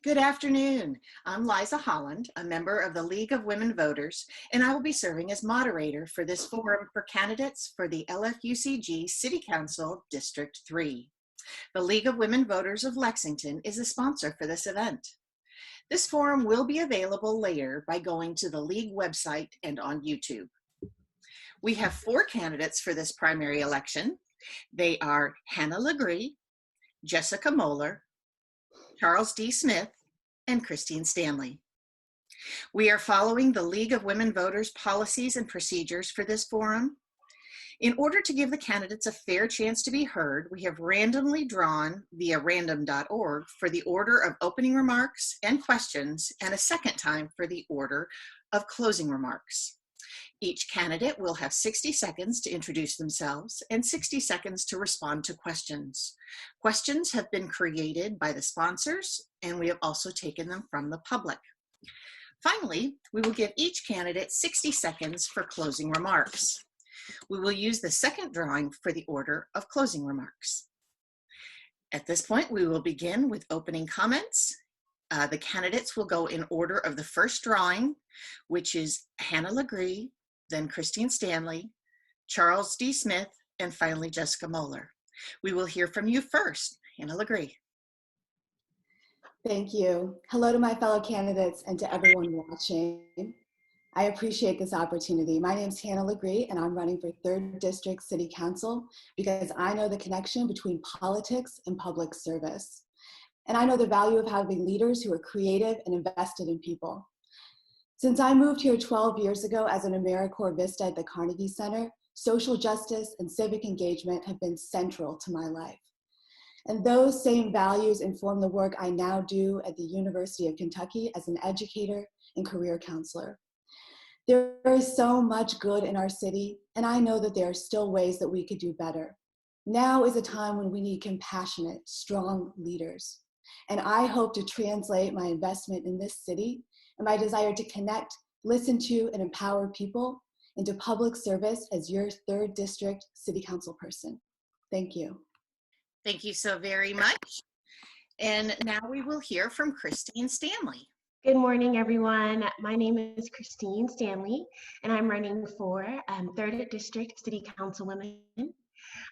Good afternoon. I'm Liza Holland, a member of the League of Women Voters, and I will be serving as moderator for this forum for candidates for the LFUCG City Council District 3. The League of Women Voters of Lexington is a sponsor for this event. This forum will be available later by going to the League website and on YouTube. We have 4 candidates for this primary election. They are Hannah Legree, Jessica Moeller, Charles D. Smith, and Christine Stanley. We are following the League of Women Voters policies and procedures for this forum. In order to give the candidates a fair chance to be heard, we have randomly drawn via random.org for the order of opening remarks and questions, and a second time for the order of closing remarks. Each candidate will have 60 seconds to introduce themselves and 60 seconds to respond to questions. Questions have been created by the sponsors, and we have also taken them from the public. Finally, we will give each candidate 60 seconds for closing remarks. We will use the second drawing for the order of closing remarks. At this point, we will begin with opening comments. The candidates will go in order of the first drawing, which is Hannah Legree, then Christine Stanley, Charles D. Smith, and finally Jessica Moeller. We will hear from you first, Hannah Legree. Thank you. Hello to my fellow candidates and to everyone watching. I appreciate this opportunity. My name is Hannah Legree, and I'm running for 3rd District City Council because I know the connection between politics and public service. And I know the value of having leaders who are creative and invested in people. Since I moved here 12 years ago as an AmeriCorps Vista at the Carnegie Center, social justice and civic engagement have been central to my life. And those same values inform the work I now do at the University of Kentucky as an educator and career counselor. There is so much good in our city, and I know that there are still ways that we could do better. Now is a time when we need compassionate, strong leaders. And I hope to translate my investment in this city and my desire to connect, listen to, and empower people into public service as your 3rd District City Council person. Thank you. Thank you so very much. And now we will hear from Christine Stanley. Good morning, everyone. My name is Christine Stanley, and I'm running for 3rd District City Councilwoman.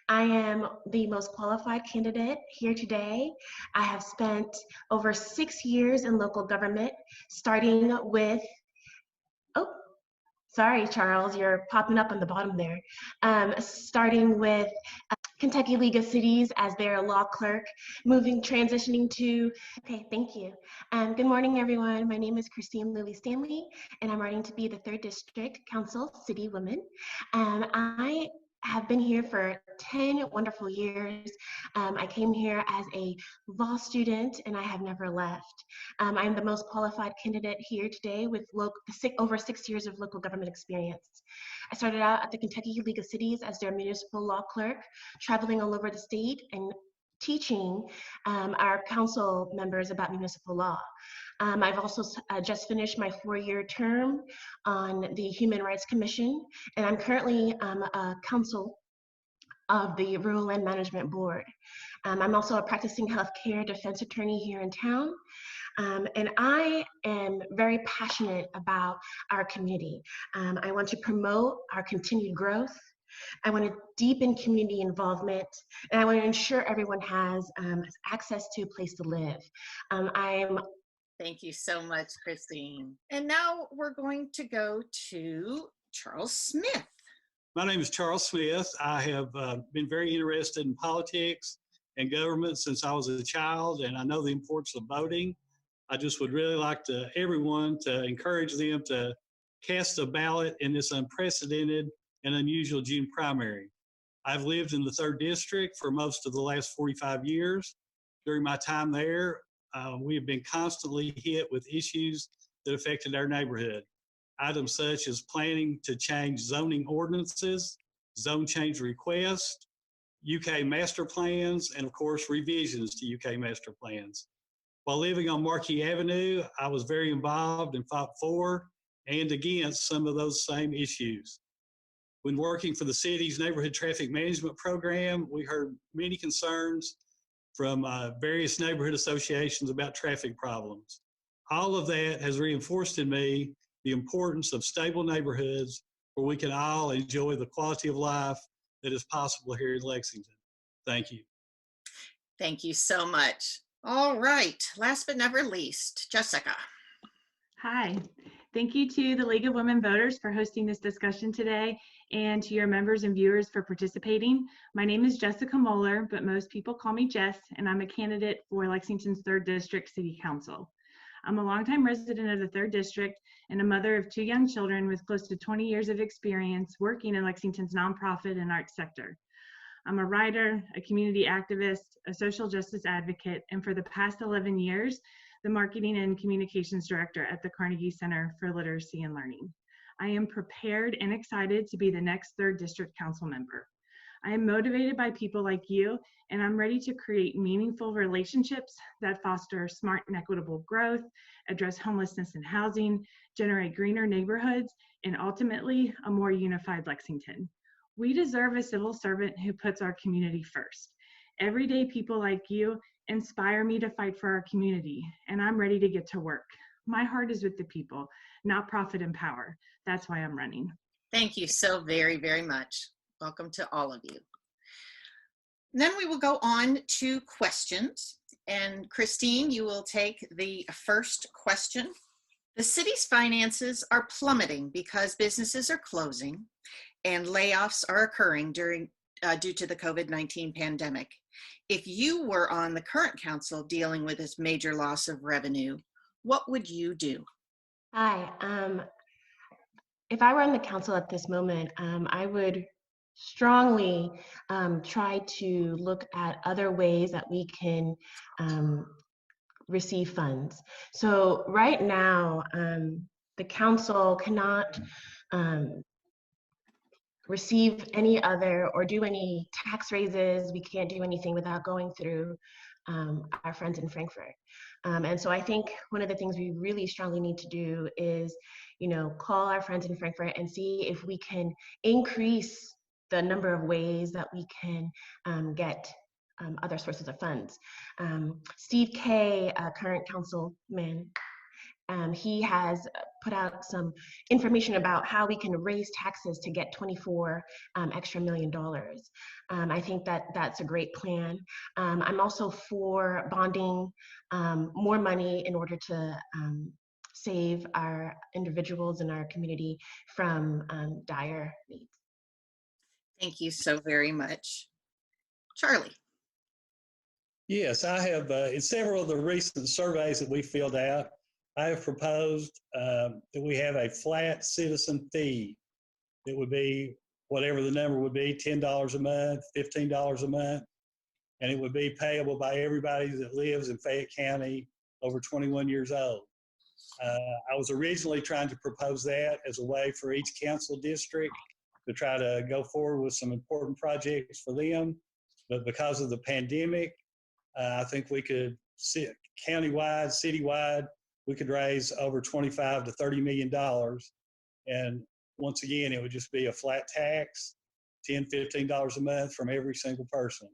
I am the most qualified candidate here today. I have spent over 6 years in local government, starting with, oh, sorry, Charles, you're popping up on the bottom there. Starting with Kentucky League of Cities as their law clerk, transitioning to, okay, thank you. Good morning, everyone. My name is Christine Lily Stanley, and I'm running to be the 3rd District Council City Woman. I have been here for 10 wonderful years. I came here as a law student, and I have never left. I'm the most qualified candidate here today with over 6 years of local government experience. I started out at the Kentucky League of Cities as their municipal law clerk, traveling all over the state and teaching our council members about municipal law. I've also just finished my 4-year term on the Human Rights Commission, and I'm currently a counsel of the Rural Land Management Board. I'm also a practicing healthcare defense attorney here in town. And I am very passionate about our community. I want to promote our continued growth. I want to deepen community involvement, and I want to ensure everyone has access to a place to live. Thank you so much, Christine. And now we're going to go to Charles Smith. My name is Charles Smith. I have been very interested in politics and government since I was a child, and I know the importance of voting. I just would really like everyone to encourage them to cast a ballot in this unprecedented and unusual June primary. I've lived in the 3rd District for most of the last 45 years. During my time there, we have been constantly hit with issues that affected our neighborhood. Items such as planning to change zoning ordinances, zone change requests, UK master plans, and of course, revisions to UK master plans. While living on Marquis Avenue, I was very involved and fought for and against some of those same issues. When working for the city's neighborhood traffic management program, we heard many concerns from various neighborhood associations about traffic problems. All of that has reinforced in me the importance of stable neighborhoods where we can all enjoy the quality of life that is possible here in Lexington. Thank you. Thank you so much. All right, last but never least, Jessica. Hi, thank you to the League of Women Voters for hosting this discussion today and to your members and viewers for participating. My name is Jessica Moeller, but most people call me Jess, and I'm a candidate for Lexington's 3rd District City Council. I'm a longtime resident of the 3rd District and a mother of 2 young children with close to 20 years of experience working in Lexington's nonprofit and arts sector. I'm a writer, a community activist, a social justice advocate, and for the past 11 years, the Marketing and Communications Director at the Carnegie Center for Literacy and Learning. I am prepared and excited to be the next 3rd District Council member. I am motivated by people like you, and I'm ready to create meaningful relationships that foster smart and equitable growth, address homelessness and housing, generate greener neighborhoods, and ultimately a more unified Lexington. We deserve a civil servant who puts our community first. Everyday people like you inspire me to fight for our community, and I'm ready to get to work. My heart is with the people, not profit and power. That's why I'm running. Thank you so very, very much. Welcome to all of you. Then we will go on to questions. And Christine, you will take the first question. The city's finances are plummeting because businesses are closing and layoffs are occurring due to the COVID-19 pandemic. If you were on the current council dealing with this major loss of revenue, what would you do? Hi. If I were on the council at this moment, I would strongly try to look at other ways that we can receive funds. So right now, the council cannot receive any other or do any tax raises. We can't do anything without going through our friends in Frankfurt. And so I think one of the things we really strongly need to do is, call our friends in Frankfurt and see if we can increase the number of ways that we can get other sources of funds. Steve Kay, current councilman, he has put out some information about how we can raise taxes to get $24 extra million. I think that that's a great plan. I'm also for bonding more money in order to save our individuals in our community from dire needs. Thank you so very much. Charlie. Yes, I have, in several of the recent surveys that we filled out, I have proposed that we have a flat citizen fee. It would be whatever the number would be, $10 a month, $15 a month, and it would be payable by everybody that lives in Fayette County over 21 years old. I was originally trying to propose that as a way for each council district to try to go forward with some important projects for them, but because of the pandemic, I think we could countywide, citywide, we could raise over $25 to $30 million. And once again, it would just be a flat tax, $10, $15 a month from every single person.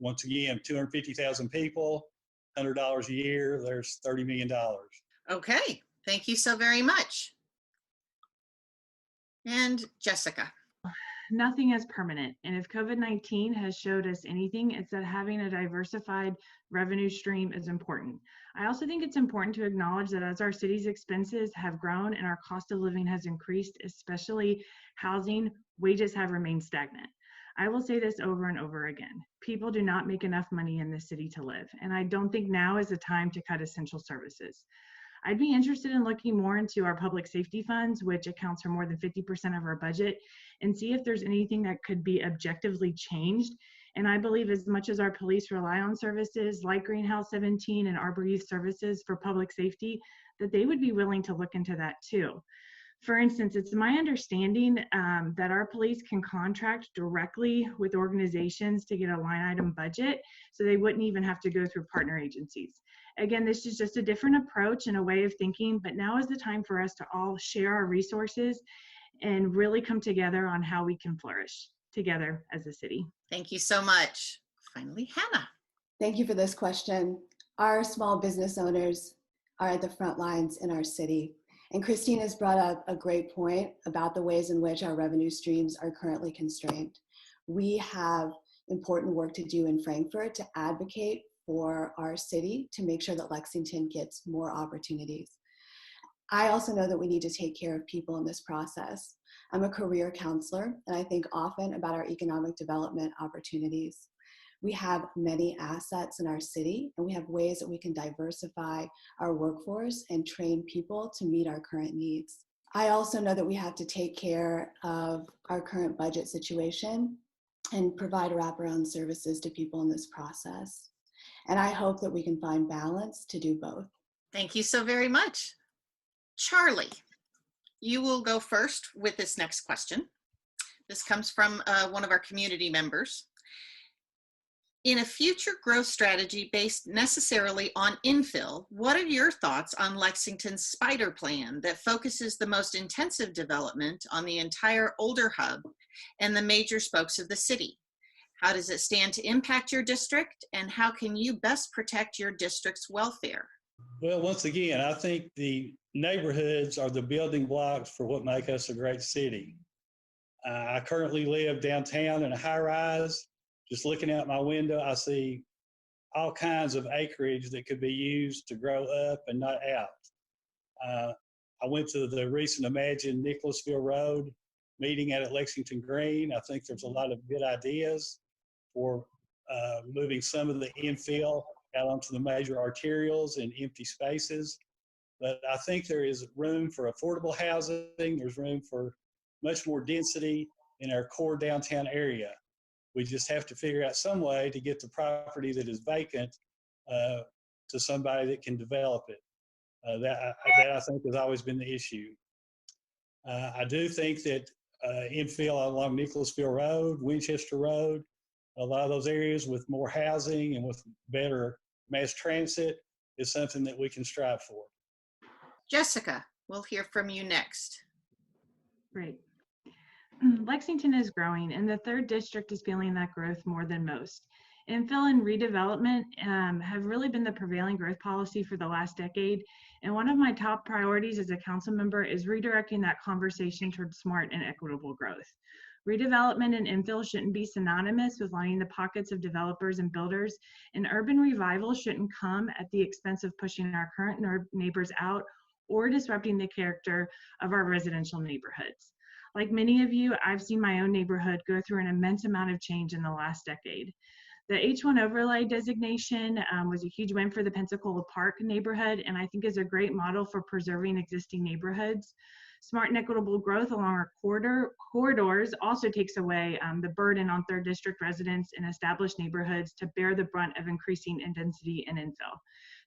Once again, 250,000 people, $100 a year, there's $30 million. Okay, thank you so very much. And Jessica. Nothing is permanent. And if COVID-19 has showed us anything, it's that having a diversified revenue stream is important. I also think it's important to acknowledge that as our city's expenses have grown and our cost of living has increased, especially housing, wages have remained stagnant. I will say this over and over again. People do not make enough money in this city to live. And I don't think now is the time to cut essential services. I'd be interested in looking more into our public safety funds, which accounts for more than 50% of our budget, and see if there's anything that could be objectively changed. And I believe as much as our police rely on services like Greenhouse 17 and Arbor Youth Services for public safety, that they would be willing to look into that too. For instance, it's my understanding that our police can contract directly with organizations to get a line item budget, so they wouldn't even have to go through partner agencies. Again, this is just a different approach and a way of thinking, but now is the time for us to all share our resources and really come together on how we can flourish together as a city. Thank you so much Finally, Hannah. Thank you for this question. Our small business owners are at the front lines in our city. And Christine has brought up a great point about the ways in which our revenue streams are currently constrained. We have important work to do in Frankfurt to advocate for our city to make sure that Lexington gets more opportunities. I also know that we need to take care of people in this process. I'm a career counselor, and I think often about our economic development opportunities. We have many assets in our city, and we have ways that we can diversify our workforce and train people to meet our current needs. I also know that we have to take care of our current budget situation and provide wraparound services to people in this process. And I hope that we can find balance to do both. Thank you so very much. Charlie, you will go first with this next question. This comes from one of our community members. In a future growth strategy based necessarily on infill, what are your thoughts on Lexington's spider plan that focuses the most intensive development on the entire older hub and the major spokes of the city? How does it stand to impact your district, and how can you best protect your district's welfare? Well, once again, I think the neighborhoods are the building blocks for what make us a great city. I currently live downtown in a high rise. Just looking out my window, I see all kinds of acreage that could be used to grow up and not out. I went to the recent Imagine Nicholasville Road meeting at Lexington Green. I think there's a lot of good ideas for moving some of the infill out onto the major arterials and empty spaces. But I think there is room for affordable housing. There's room for much more density in our core downtown area. We just have to figure out some way to get the property that is vacant to somebody that can develop it. That I think has always been the issue. I do think that infill along Nicholasville Road, Winchester Road, a lot of those areas with more housing and with better mass transit is something that we can strive for. Jessica, we'll hear from you next. Great. Lexington is growing, and the 3rd District is feeling that growth more than most. Infill and redevelopment have really been the prevailing growth policy for the last decade, and one of my top priorities as a council member is redirecting that conversation towards smart and equitable growth. Redevelopment and infill shouldn't be synonymous with lining the pockets of developers and builders, and urban revival shouldn't come at the expense of pushing our current neighbors out or disrupting the character of our residential neighborhoods. Like many of you, I've seen my own neighborhood go through an immense amount of change in the last decade. The H1 overlay designation was a huge win for the Pensacola Park neighborhood, and I think is a great model for preserving existing neighborhoods. Smart and equitable growth along our corridors also takes away the burden on 3rd District residents in established neighborhoods to bear the brunt of increasing in density and infill.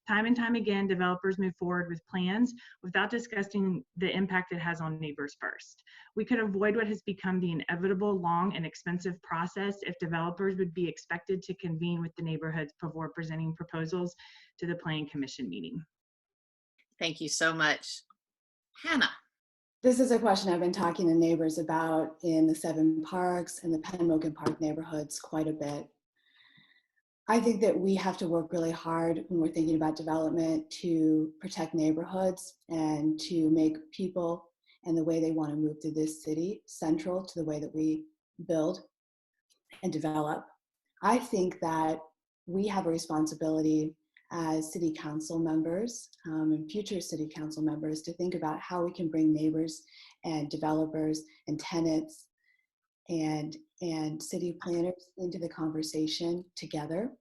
Time and time again, developers move forward with plans without discussing the impact it has on neighbors first. We could avoid what has become the inevitable long and expensive process if developers would be expected to convene with the neighborhoods before presenting proposals to the Planning Commission meeting. Thank you so much. Hannah. This is a question I've been talking to neighbors about in the 7 Parks and the Penn-Mogan Park neighborhoods quite a bit. I think that we have to work really hard when we're thinking about development to protect neighborhoods and to make people and the way they want to move through this city central to the way that we build and develop. I think that we have a responsibility as city council members and future city council members to think about how we can bring neighbors and developers and tenants and city planners into the conversation together,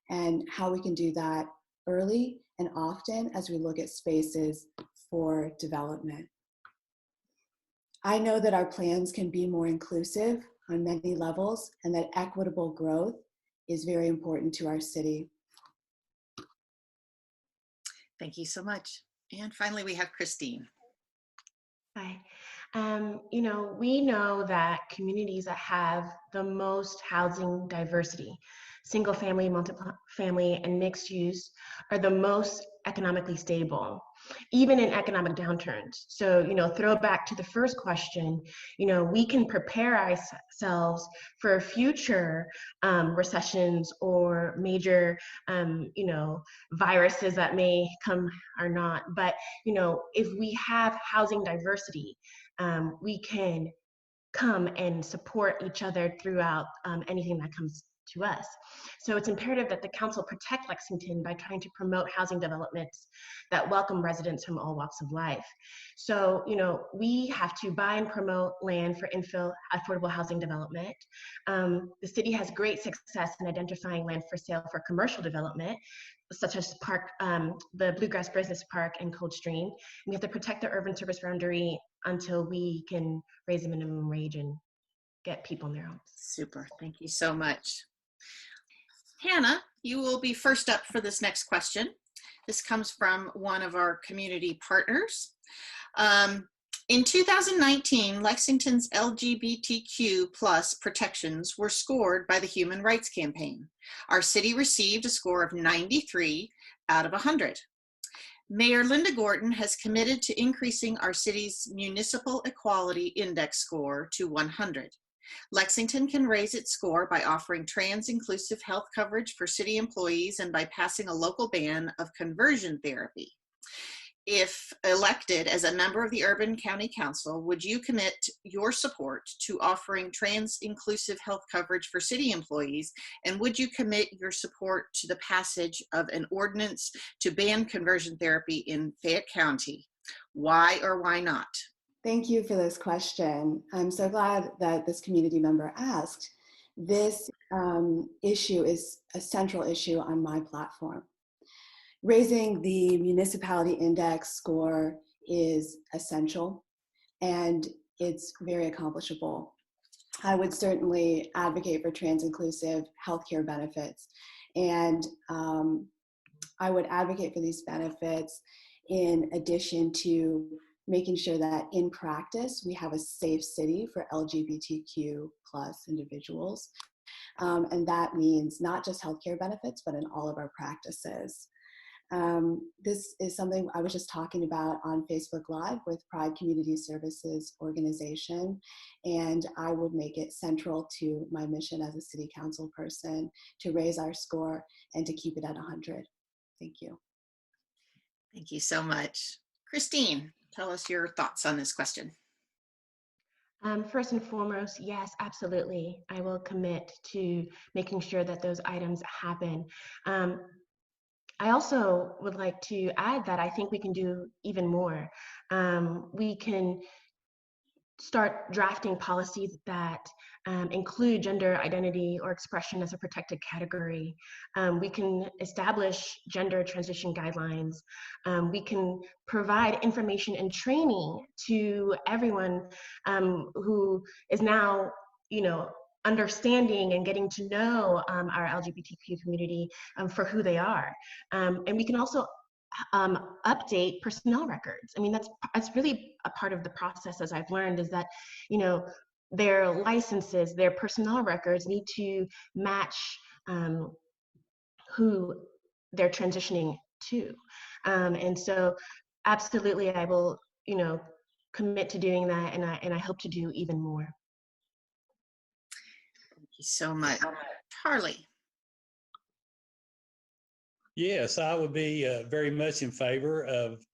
and how we can do that early and often as we look at spaces for development. I know that our plans can be more inclusive on many levels, and that equitable growth is very important to our city. Thank you so much. And finally, we have Christine. Hi. We know that communities that have the most housing diversity, single family, multifamily, and mixed use, are the most economically stable. even in economic downturns. So, throw back to the first question, we can prepare ourselves for future recessions or major, viruses that may come or not. But, if we have housing diversity, we can come and support each other throughout anything that comes to us. So it's imperative that the council protect Lexington by trying to promote housing developments that welcome residents from all walks of life. So, we have to buy and promote land for infill affordable housing development. The city has great success in identifying land for sale for commercial development, such as the Bluegrass Business Park and Coldstream. We have to protect the urban service boundary until we can raise the minimum wage and get people in their homes. Super. Thank you so much. Hannah, you will be first up for this next question. This comes from one of our community partners. In 2019, Lexington's LGBTQ plus protections were scored by the Human Rights Campaign. Our city received a score of 93 out of 100. Mayor Linda Gorton has committed to increasing our city's Municipal Equality Index score to 100. Lexington can raise its score by offering trans-inclusive health coverage for city employees and by passing a local ban of conversion therapy. If elected as a member of the Urban County Council, would you commit your support to offering trans-inclusive health coverage for city employees? And would you commit your support to the passage of an ordinance to ban conversion therapy in Fayette County? Why or why not? Thank you for this question. I'm so glad that this community member asked. This issue is a central issue on my platform. Raising the municipality index score is essential and it's very accomplishable. I would certainly advocate for trans-inclusive healthcare benefits, and I would advocate for these benefits in addition to making sure that in practice we have a safe city for LGBTQ plus individuals. And that means not just healthcare benefits, but in all of our practices. This is something I was just talking about on Facebook Live with Pride Community Services organization, and I would make it central to my mission as a city council person to raise our score and to keep it at 100. Thank you. Thank you so much. Christine, tell us your thoughts on this question. First and foremost, yes, absolutely. I will commit to making sure that those items happen. I also would like to add that I think we can do even more. We can start drafting policies that include gender identity or expression as a protected category. We can establish gender transition guidelines. We can provide information and training to everyone who is now, understanding and getting to know our LGBTQ community for who they are. And we can also update personnel records. I mean, that's really a part of the process, as I've learned, is that, their licenses, their personnel records need to match who they're transitioning to. And so absolutely, I will, commit to doing that, and I hope to do even more. Thank you so much. Charlie. Yes, I would be very much in favor of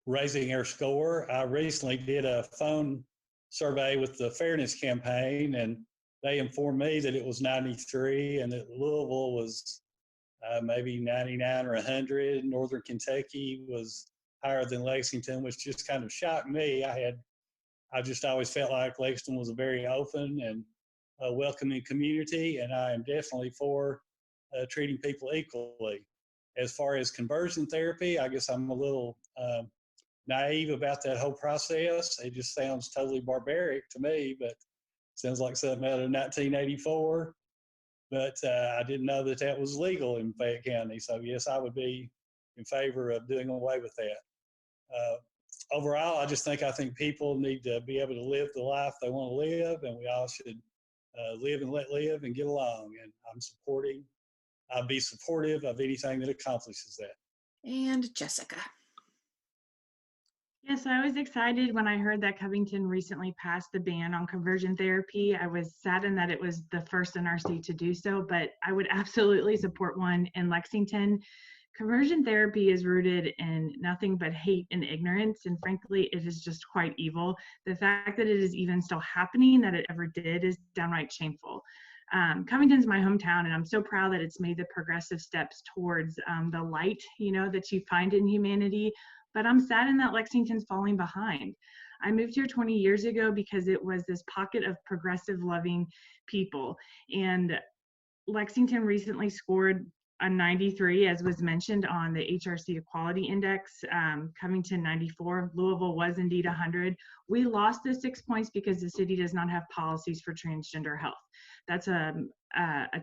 raising our score. I recently did a phone survey with the Fairness Campaign, and they informed me that it was 93 and that Louisville was maybe 99 or 100. Northern Kentucky was higher than Lexington, which just kind of shocked me. I just always felt like Lexington was a very open and welcoming community, and I am definitely for treating people equally. As far as conversion therapy, I guess I'm a little naive about that whole process. It just sounds totally barbaric to me, but sounds like something out of 1984. But I didn't know that that was legal in Fayette County. So yes, I would be in favor of doing away with that. Overall, I think people need to be able to live the life they want to live, and we all should live and let live and get along. And I'd be supportive of anything that accomplishes that. And Jessica. Yes, I was excited when I heard that Covington recently passed the ban on conversion therapy. I was saddened that it was the first in our state to do so, but I would absolutely support one in Lexington. Conversion therapy is rooted in nothing but hate and ignorance, and frankly, it is just quite evil. The fact that it is even still happening, that it ever did, is downright shameful. Covington's my hometown, and I'm so proud that it's made the progressive steps towards the light, that you find in humanity. But I'm saddened that Lexington's falling behind. I moved here 20 years ago because it was this pocket of progressive, loving people. And Lexington recently scored a 93, as was mentioned on the HRC Equality Index. Covington 94. Louisville was indeed 100. We lost the 6 points because the city does not have policies for transgender health. That's a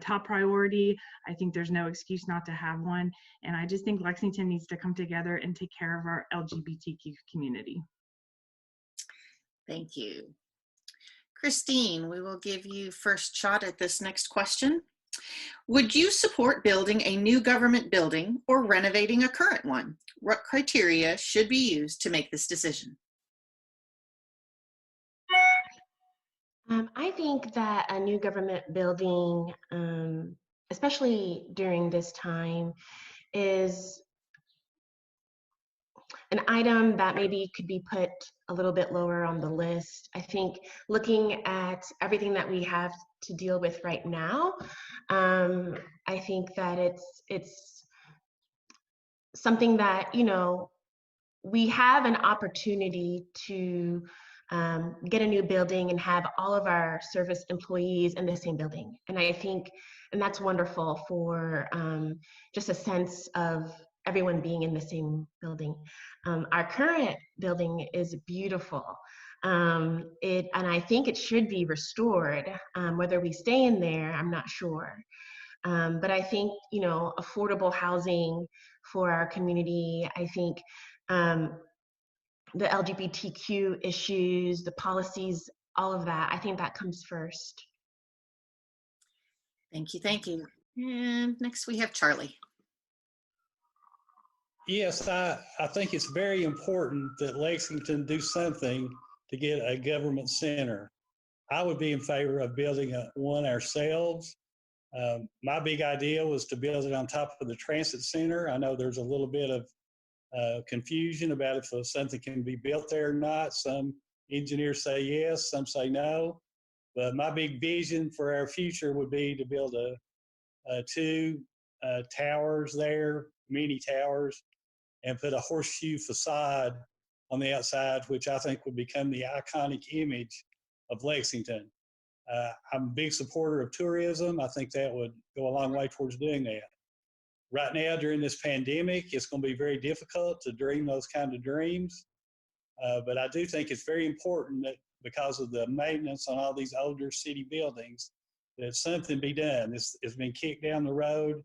top priority. I think there's no excuse not to have one. And I just think Lexington needs to come together and take care of our LGBTQ community. Thank you. Christine, we will give you first shot at this next question. Would you support building a new government building or renovating a current one? What criteria should be used to make this decision? I think that a new government building, especially during this time, is an item that maybe could be put a little bit lower on the list. I think looking at everything that we have to deal with right now, I think that it's something that, we have an opportunity to get a new building and have all of our service employees in the same building. And I think, and that's wonderful for just a sense of everyone being in the same building. Our current building is beautiful. And I think it should be restored. Whether we stay in there, I'm not sure. But I think, affordable housing for our community, I think the LGBTQ issues, the policies, all of that, I think that comes first. Thank you, thank you. And next we have Charlie. Yes, I think it's very important that Lexington do something to get a government center. I would be in favor of building one ourselves. My big idea was to build it on top of the transit center. I know there's a little bit of confusion about if something can be built there or not. Some engineers say yes, some say no. But my big vision for our future would be to build two towers there, mini towers, and put a horseshoe facade on the outside, which I think would become the iconic image of Lexington. I'm a big supporter of tourism. I think that would go a long way towards doing that. Right now, during this pandemic, it's going to be very difficult to dream those kind of dreams. But I do think it's very important that because of the maintenance on all these older city buildings, that something be done. This has been kicked down the road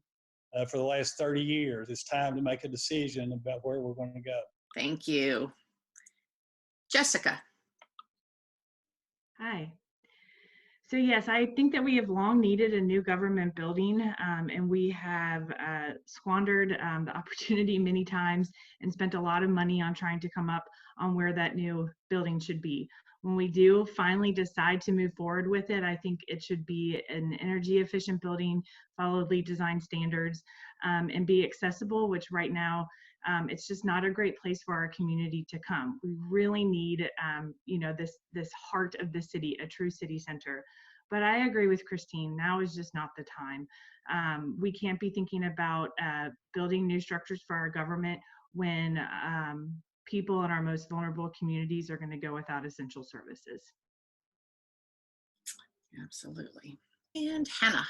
for the last 30 years. It's time to make a decision about where we're going to go. Thank you. Jessica. Hi. So yes, I think that we have long needed a new government building, and we have squandered the opportunity many times and spent a lot of money on trying to come up on where that new building should be. When we do finally decide to move forward with it, I think it should be an energy efficient building, follow LEED design standards, and be accessible, which right now it's just not a great place for our community to come. We really need, this heart of the city, a true city center. But I agree with Christine, now is just not the time. We can't be thinking about building new structures for our government when people in our most vulnerable communities are going to go without essential services. Absolutely. And Hannah.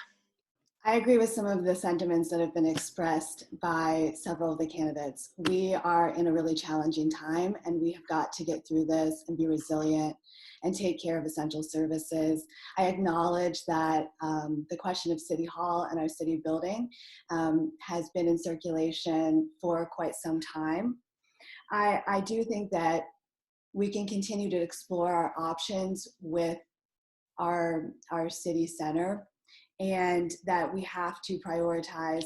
I agree with some of the sentiments that have been expressed by several of the candidates. We are in a really challenging time, and we have got to get through this and be resilient and take care of essential services. I acknowledge that the question of City Hall and our city building has been in circulation for quite some time. I do think that we can continue to explore our options with our city center, and that we have to prioritize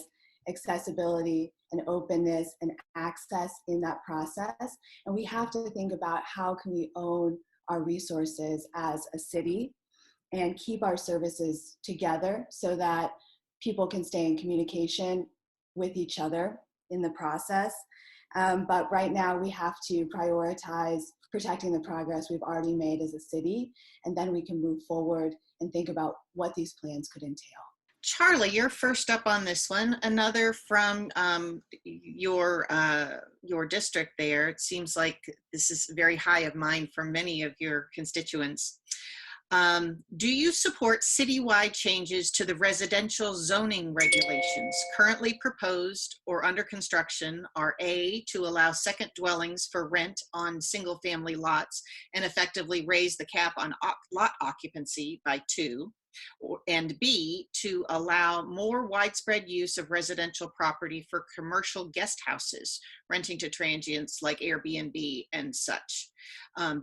accessibility and openness and access in that process. And we have to think about how can we own our resources as a city and keep our services together so that people can stay in communication with each other in the process. But right now we have to prioritize protecting the progress we've already made as a city, and then we can move forward and think about what these plans could entail. Charlie, you're first up on this one. Another from your district there. It seems like this is very high of mind for many of your constituents. Do you support citywide changes to the residential zoning regulations currently proposed or under construction are A, to allow second dwellings for rent on single family lots and effectively raise the cap on lot occupancy by 2, and B, to allow more widespread use of residential property for commercial guest houses, renting to transients like Airbnb and such?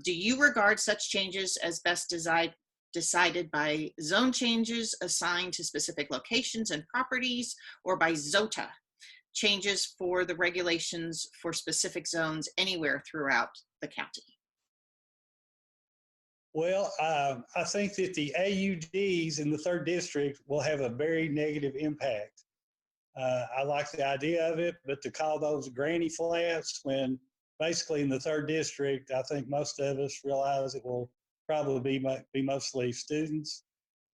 Do you regard such changes as best decided by zone changes assigned to specific locations and properties, or by ZOTA, changes for the regulations for specific zones anywhere throughout the county? Well, I think that the AUDs in the 3rd district will have a very negative impact. I like the idea of it, but to call those granny flats when basically in the 3rd district, I think most of us realize it will probably be mostly students.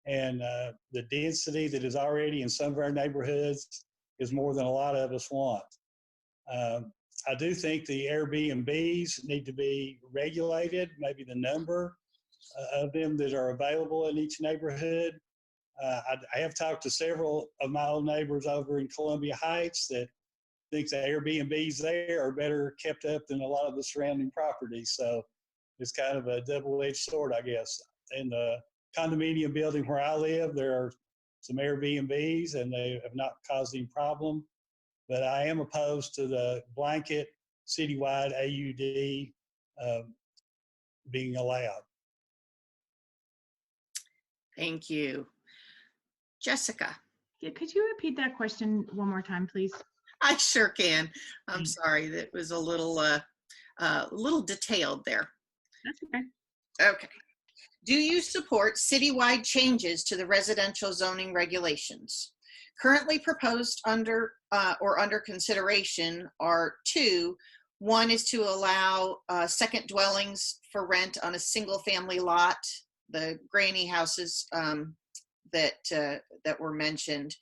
And the density that is already in some of our neighborhoods is more than a lot of us want. I do think the Airbnbs need to be regulated, maybe the number of them that are available in each neighborhood. I have talked to several of my old neighbors over in Columbia Heights that think the Airbnbs there are better kept up than a lot of the surrounding properties. So it's kind of a double-edged sword, I guess. In the condominium building where I live, there are some Airbnbs and they have not caused any problem. But I am opposed to the blanket citywide AUD being allowed. Thank you. Jessica. Yeah, could you repeat that question one more time, please? I sure can. I'm sorry, that was a little detailed there. That's okay. Okay. Do you support citywide changes to the residential zoning regulations? Currently proposed under consideration are 2. One is to allow second dwellings for rent on a single family lot, the granny houses that were mentioned.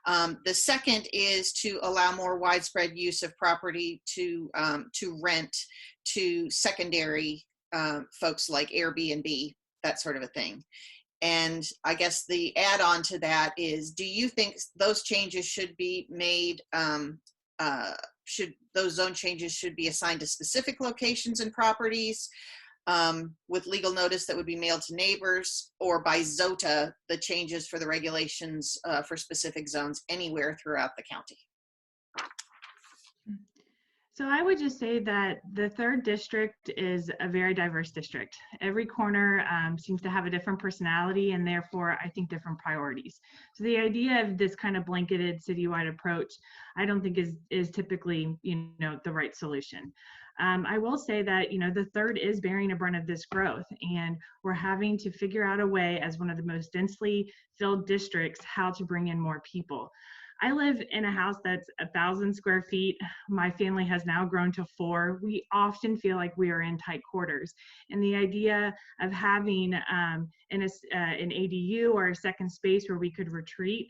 The second is to allow more widespread use of property to rent to secondary folks like Airbnb, that sort of a thing. And I guess the add-on to that is, do you think those changes should be made, should those zone changes should be assigned to specific locations and properties with legal notice that would be mailed to neighbors, or by ZOTA, the changes for the regulations for specific zones anywhere throughout the county? So I would just say that the 3rd district is a very diverse district. Every corner seems to have a different personality and therefore I think different priorities. So the idea of this kind of blanketed citywide approach, I don't think is typically, the right solution. I will say that, the 3rd is bearing a brunt of this growth, and we're having to figure out a way as one of the most densely filled districts how to bring in more people. I live in a house that's 1,000 square feet. My family has now grown to 4. We often feel like we are in tight quarters. And the idea of having an ADU or a second space where we could retreat,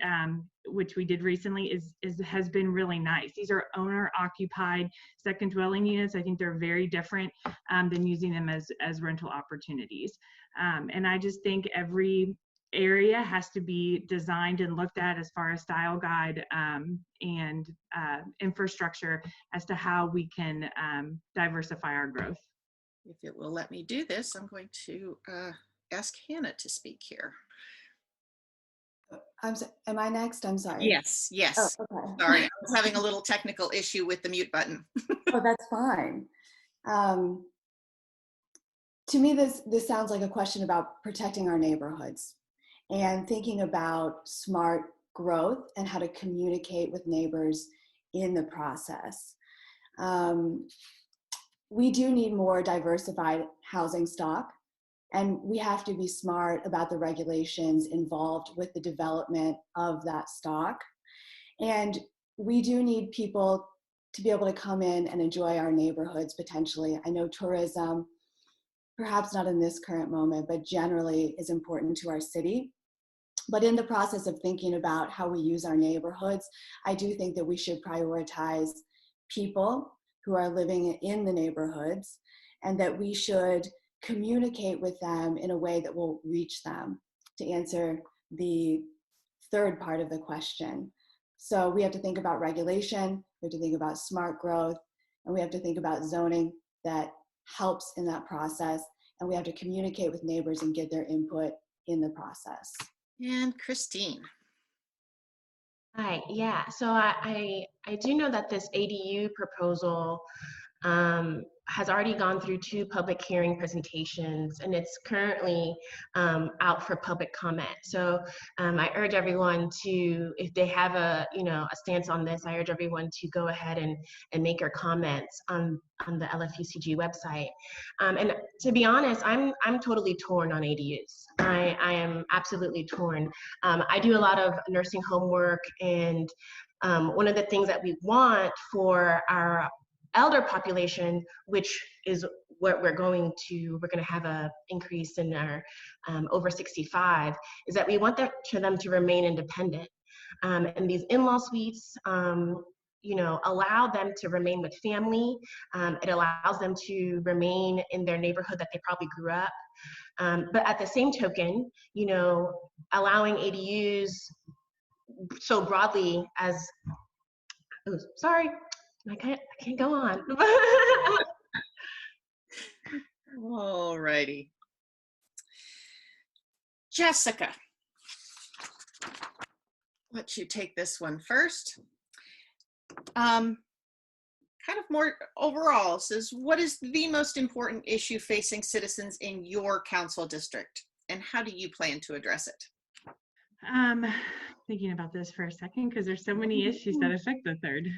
which we did recently, has been really nice. These are owner-occupied second dwelling units. I think they're very different than using them as rental opportunities. And I just think every area has to be designed and looked at as far as style guide and infrastructure as to how we can diversify our growth. If it will let me do this, I'm going to ask Hannah to speak here. Am I next? I'm sorry. Yes. Oh, okay. Sorry, I was having a little technical issue with the mute button. Oh, that's fine. To me, this sounds like a question about protecting our neighborhoods and thinking about smart growth and how to communicate with neighbors in the process. We do need more diversified housing stock, and we have to be smart about the regulations involved with the development of that stock. And we do need people to be able to come in and enjoy our neighborhoods potentially. I know tourism, perhaps not in this current moment, but generally is important to our city. But in the process of thinking about how we use our neighborhoods, I do think that we should prioritize people who are living in the neighborhoods, and that we should communicate with them in a way that will reach them, to answer the third part of the question. So we have to think about regulation, we have to think about smart growth, and we have to think about zoning that helps in that process, and we have to communicate with neighbors and get their input in the process. And Christine. Hi, yeah. So I do know that this ADU proposal has already gone through 2 public hearing presentations, and it's currently out for public comment. So I urge everyone to, if they have a stance on this, I urge everyone to go ahead and make your comments on the LFUCG website. And to be honest, I'm totally torn on ADUs. I am absolutely torn. I do a lot of nursing home work, and one of the things that we want for our elder population, which is what we're going to have a increase in our over 65, is that we want them to remain independent. And these in-law suites, allow them to remain with family. It allows them to remain in their neighborhood that they probably grew up. But at the same token, allowing ADUs so broadly as, oh, sorry, I can't go on. All righty. Jessica, let you take this one first. Kind of more overall, says, what is the most important issue facing citizens in your council district, and how do you plan to address it? Thinking about this for a second, because there's so many issues that affect the third.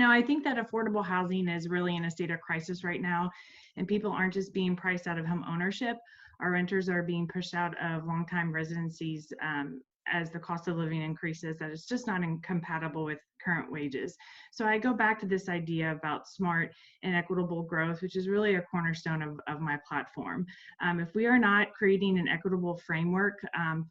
I think that affordable housing is really in a state of crisis right now, and people aren't just being priced out of home ownership. Our renters are being pushed out of long-time residencies as the cost of living increases, that it's just not incompatible with current wages. So I go back to this idea about smart and equitable growth, which is really a cornerstone of my platform. If we are not creating an equitable framework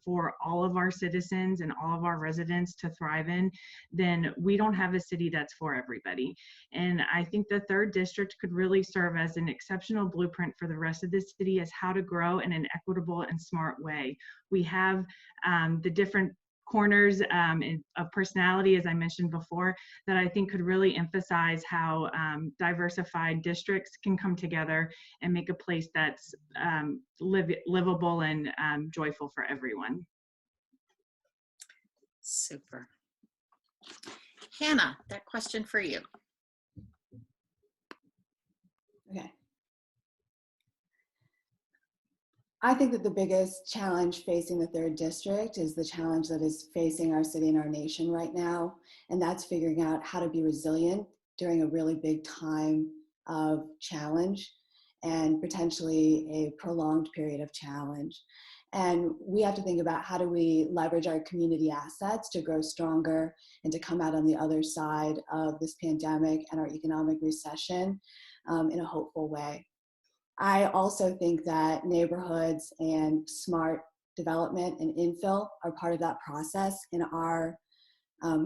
for all of our citizens and all of our residents to thrive in, then we don't have a city that's for everybody. And I think the 3rd district could really serve as an exceptional blueprint for the rest of the city as how to grow in an equitable and smart way. We have the different corners of personality, as I mentioned before, that I think could really emphasize how diversified districts can come together and make a place that's livable and joyful for everyone. Super. Hannah, that question for you. Okay. I think that the biggest challenge facing the 3rd district is the challenge that is facing our city and our nation right now, and that's figuring out how to be resilient during a really big time of challenge and potentially a prolonged period of challenge. And we have to think about how do we leverage our community assets to grow stronger and to come out on the other side of this pandemic and our economic recession in a hopeful way. I also think that neighborhoods and smart development and infill are part of that process in our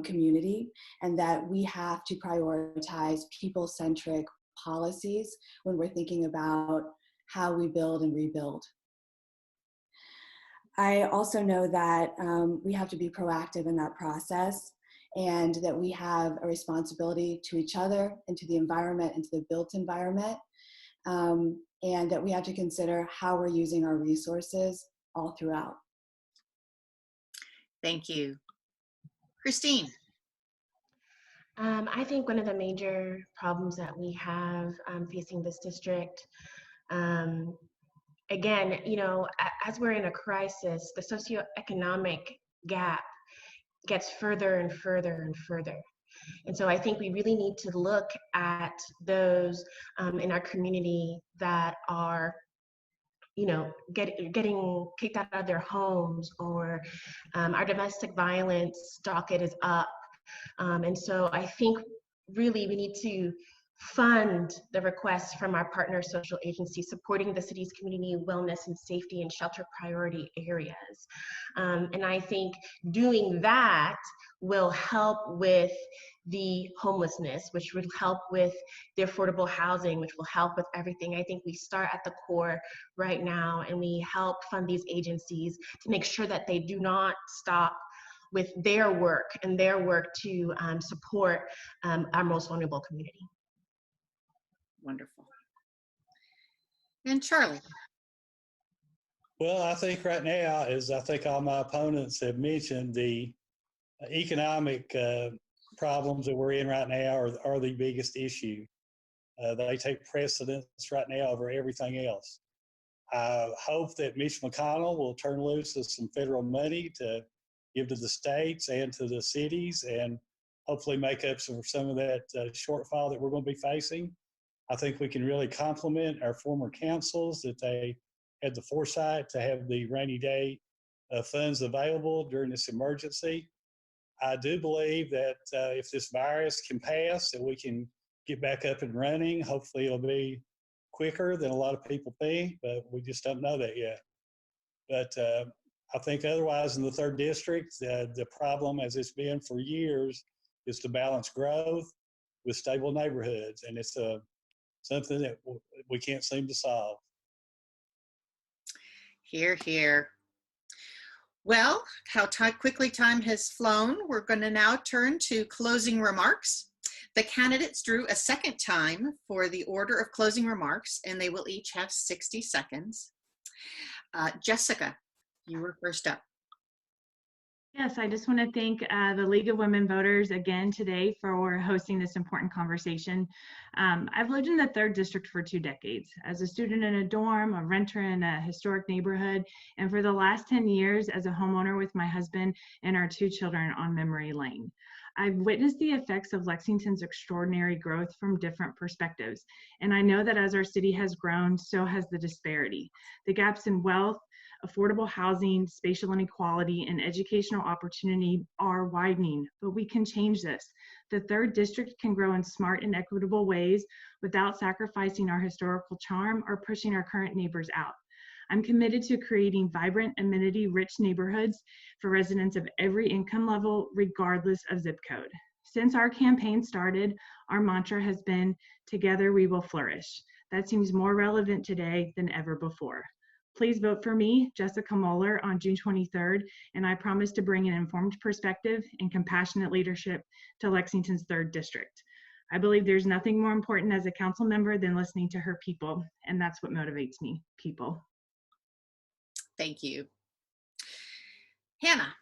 community, and that we have to prioritize people-centric policies when we're thinking about how we build and rebuild. I also know that we have to be proactive in that process, and that we have a responsibility to each other and to the environment and to the built environment. And that we have to consider how we're using our resources all throughout. Thank you. Christine. I think one of the major problems that we have facing this district, again, as we're in a crisis, the socioeconomic gap gets further and further and further. And so I think we really need to look at those in our community that are, you know, getting kicked out of their homes, or our domestic violence docket is up. And so I think really we need to fund the requests from our partner social agencies supporting the city's community wellness and safety and shelter priority areas. And I think doing that will help with the homelessness, which would help with the affordable housing, which will help with everything. I think we start at the core right now, and we help fund these agencies to make sure that they do not stop with their work and their work to support our most vulnerable community. Wonderful. And Charlie. Well, I think right now, as I think all my opponents have mentioned, the economic problems that we're in right now are the biggest issue. They take precedence right now over everything else. I hope that Mitch McConnell will turn loose of some federal money to give to the states and to the cities, and hopefully make up for some of that shortfall that we're going to be facing. I think we can really compliment our former councils that they had the foresight to have the rainy day funds available during this emergency. I do believe that if this virus can pass, that we can get back up and running. Hopefully it'll be quicker than a lot of people think, but we just don't know that yet. But I think otherwise in the 3rd district, the problem, as it's been for years, is to balance growth with stable neighborhoods. And it's something that we can't seem to solve. Hear, hear. Well, how quickly time has flown. We're going to now turn to closing remarks. The candidates drew a second time for the order of closing remarks, and they will each have 60 seconds. Jessica, you were first up. Yes, I just want to thank the League of Women Voters again today for hosting this important conversation. I've lived in the 3rd district for 2 decades, as a student in a dorm, a renter in a historic neighborhood, and for the last 10 years as a homeowner with my husband and our 2 children on Memory Lane. I've witnessed the effects of Lexington's extraordinary growth from different perspectives, and I know that as our city has grown, so has the disparity. The gaps in wealth, affordable housing, spatial inequality, and educational opportunity are widening, but we can change this. The 3rd district can grow in smart and equitable ways without sacrificing our historical charm or pushing our current neighbors out. I'm committed to creating vibrant, amenity-rich neighborhoods for residents of every income level, regardless of zip code. Since our campaign started, our mantra has been, "Together we will flourish." That seems more relevant today than ever before. Please vote for me, Jessica Moeller, on June 23rd, and I promise to bring an informed perspective and compassionate leadership to Lexington's 3rd district. I believe there's nothing more important as a council member than listening to her people, and that's what motivates me, people. Thank you. Hannah.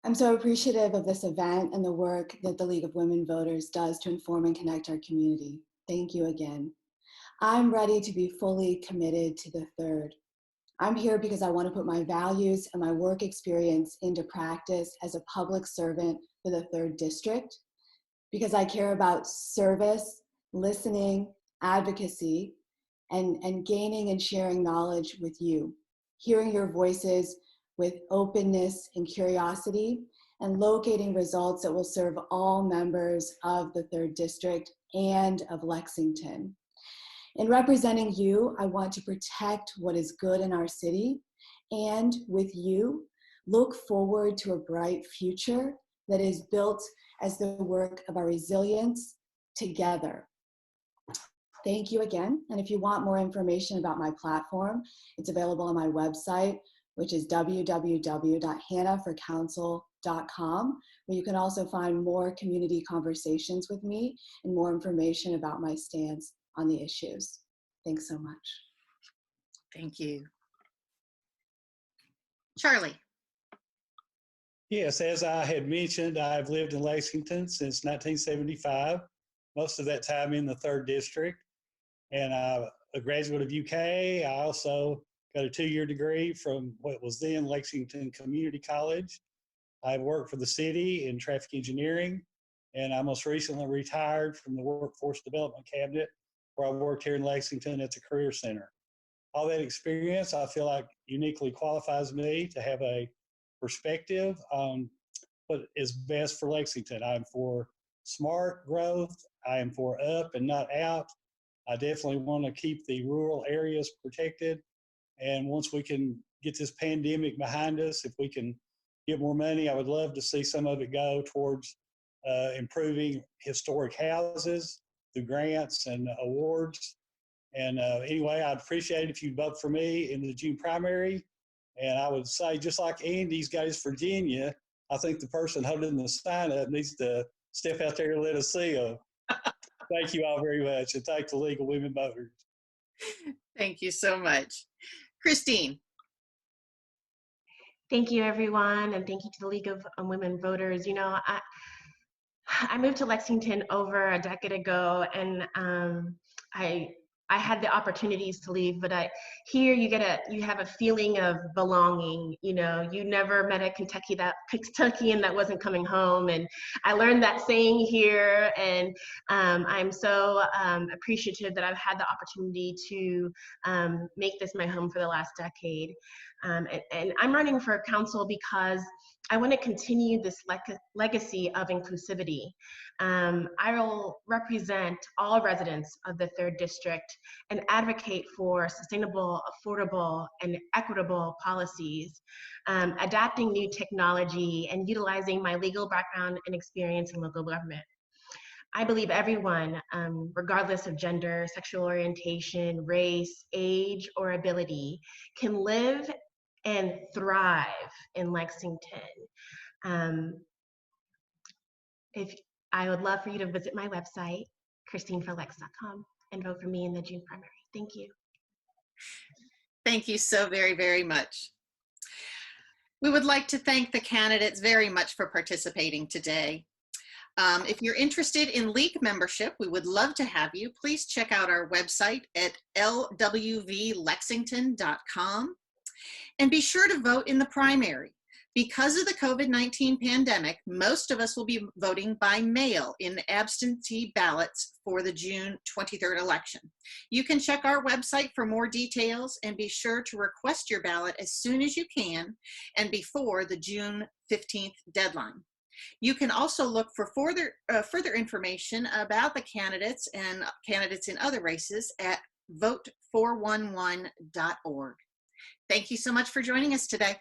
I'm so appreciative of this event and the work that the League of Women Voters does to inform and connect our community. Thank you again. I'm ready to be fully committed to the 3rd. I'm here because I want to put my values and my work experience into practice as a public servant for the 3rd district, because I care about service, listening, advocacy, and gaining and sharing knowledge with you, hearing your voices with openness and curiosity, and locating results that will serve all members of the 3rd district and of Lexington. In representing you, I want to protect what is good in our city, and with you, look forward to a bright future that is built as the work of our resilience together. Thank you again, and if you want more information about my platform, it's available on my website, which is www.hannahforcouncil.com, where you can also find more community conversations with me and more information about my stance on the issues. Thanks so much. Thank you. Charlie. Yes, as I had mentioned, I've lived in Lexington since 1975, most of that time in the 3rd district. And I'm a graduate of UK. I also got a 2-year degree from what was then Lexington Community College. I worked for the city in traffic engineering, and I most recently retired from the Workforce Development Cabinet, where I worked here in Lexington at the Career Center. All that experience, I feel like, uniquely qualifies me to have a perspective on what is best for Lexington. I'm for smart growth. I am for up and not out. I definitely want to keep the rural areas protected. And once we can get this pandemic behind us, if we can get more money, I would love to see some of it go towards improving historic houses through grants and awards. And anyway, I'd appreciate it if you'd vote for me in the June primary. And I would say, just like Andy's got his Virginia, I think the person holding the sign up needs to step out there and let us see them. Thank you all very much, and thank the League of Women Voters. Thank you so much. Christine. Thank you, everyone, and thank you to the League of Women Voters. You know, I moved to Lexington over a decade ago, and I had the opportunities to leave, but here you have a feeling of belonging. You know, you never met a Kentuckian that wasn't coming home, and I learned that saying here, and I'm so appreciative that I've had the opportunity to make this my home for the last decade. And I'm running for council because I want to continue this legacy of inclusivity. I will represent all residents of the 3rd District and advocate for sustainable, affordable, and equitable policies, adapting new technology, and utilizing my legal background and experience in local government. I believe everyone, regardless of gender, sexual orientation, race, age, or ability, can live and thrive in Lexington. I would love for you to visit my website, christineforlex.com, and vote for me in the June primary. Thank you. Thank you so very, very much. We would like to thank the candidates very much for participating today. If you're interested in league membership, we would love to have you. Please check out our website at lwvlexington.com. And be sure to vote in the primary. Because of the COVID-19 pandemic, most of us will be voting by mail in absentee ballots for the June 23rd election. You can check our website for more details, and be sure to request your ballot as soon as you can and before the June 15th deadline. You can also look for further information about the candidates and candidates in other races at vote411.org. Thank you so much for joining us today.